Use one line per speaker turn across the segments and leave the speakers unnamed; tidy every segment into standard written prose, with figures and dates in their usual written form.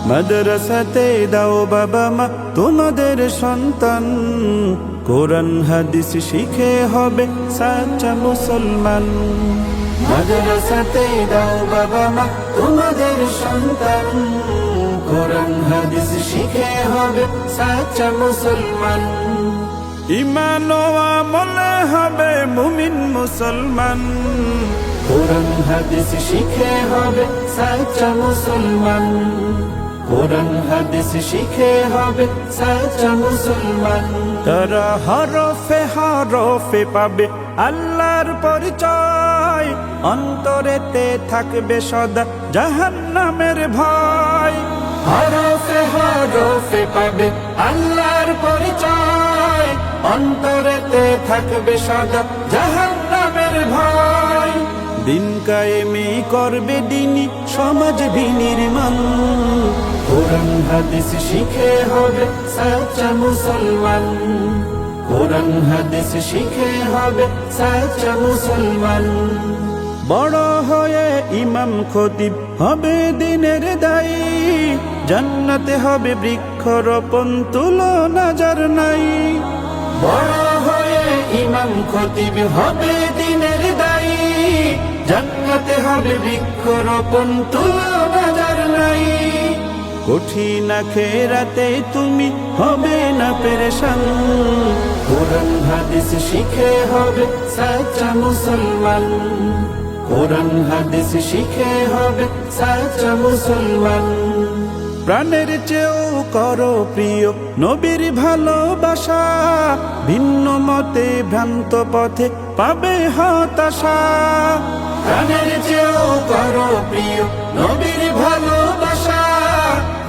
মাদ্রাসাতে দাও বাবা মা তোমাদের সন্তান, কোরআন হাদিস শিখে হবে সাচ্চা মুসলমান। মাদ্রাসাতে দাও বাবা মা তোমাদের সন্তান, কোরআন হাদিস শিখে হবে সাচ্চা মুসলমান। ঈমান ও আমলে হবে মুমিন মুসলমান, কোরআন হাদিস শিখে হবে সাচ্চা মুসলমান। কোরআন হাদিস শিখে হবে সাচ্চা মুসলমান। তারা হরফে হরফে পাবে আল্লাহর পরিচয়, অন্তরেতে থাকবে সদা জাহান্নামের ভয়। হরফে হরফে পাবে আল্লাহর পরিচয়, অন্তরেতে থাকবে সদা জাহান্নামের ভয়। দিন কায়েমি করবে দিনী সমাজ বিনির্মাণ, কোরআন হাদিস শিখে হবে সাচ্চা মুসলমান। কোরআন হাদিস শিখে হবে সাচ্চা মুসলমান। বড় হয়ে ইমাম খতিব হবে দিনের দায়ী, জান্নাতে হবে বৃক্ষরোপণ তুলনা যার নাই। বড় হয়ে ইমাম খতিব হবে দিনের দায়ী, জান্নাতে হবে বৃক্ষরোপণ তুলনা যার নাই। কঠিন আখিরাতে তুমি হবে না পেরেশান, কোরআন হাদিস শিখে হবে সাচ্চা মুসলমান। কোরআন হাদিস শিখে হবে সাচ্চা মুসলমান। প্রাণের চেয়েও করো প্রিয় নবীর ভালোবাসা, ভিন্ন মতে ভ্রান্ত পথে পাবে হতাশা। প্রাণের চেয়েও করো প্রিয় নবীর ভালোবাসা,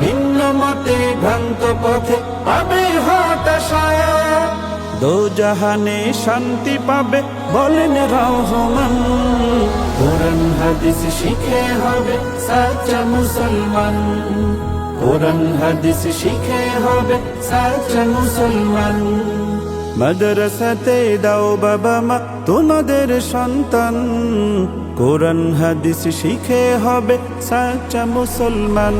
ভিন্ন মতে ভ্রান্ত পথে পাবে হতাশা। দোজাহানে শান্তি পাবে বলেন রহমান, কোরআন হাদিস শিখে হবে সাচ্চা মুসলমান। কোরআন হাদিস শিখে হবে সাচ্চা মুসলমান। মাদ্রাসাতে দাও বাবা মা তোমাদের সন্তান, কোরআন হাদিস শিখে হবে সাচ্চা মুসলমান।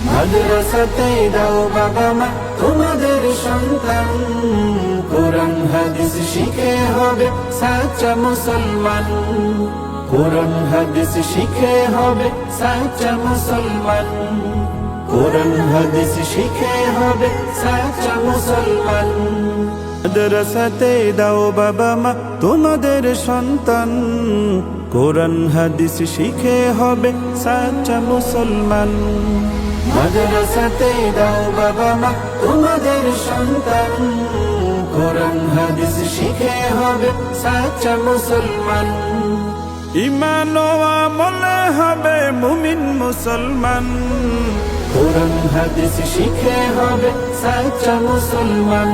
মাদ্রাসাতে দাও বাবা মা তোমাদের সন্তান, কোরআন হাদিস শিখে হবে সাচ্চা মুসলমান। কোরআন হাদিস শিখে হবে সাচ্চা মুসলমান। কোরআন হাদিস শিখে হবে সাচ্চা মুসলমান। মাদ্রাসাতে দাও বাবা মা তোমাদের সন্তান, কোরআন হাদিস শিখে হবে সাচ্চা মুসলমান। মাদ্রাসাতে দাও বাবা মা তোমাদের সন্তান, কোরআন হাদিস শিখে হবে সাচ্চা মুসলমান। ঈমান ও আমলে হবে মুমিন মুসলমান, কোরআন হাদিস শিখে হবে সাচ্চা মুসলমান।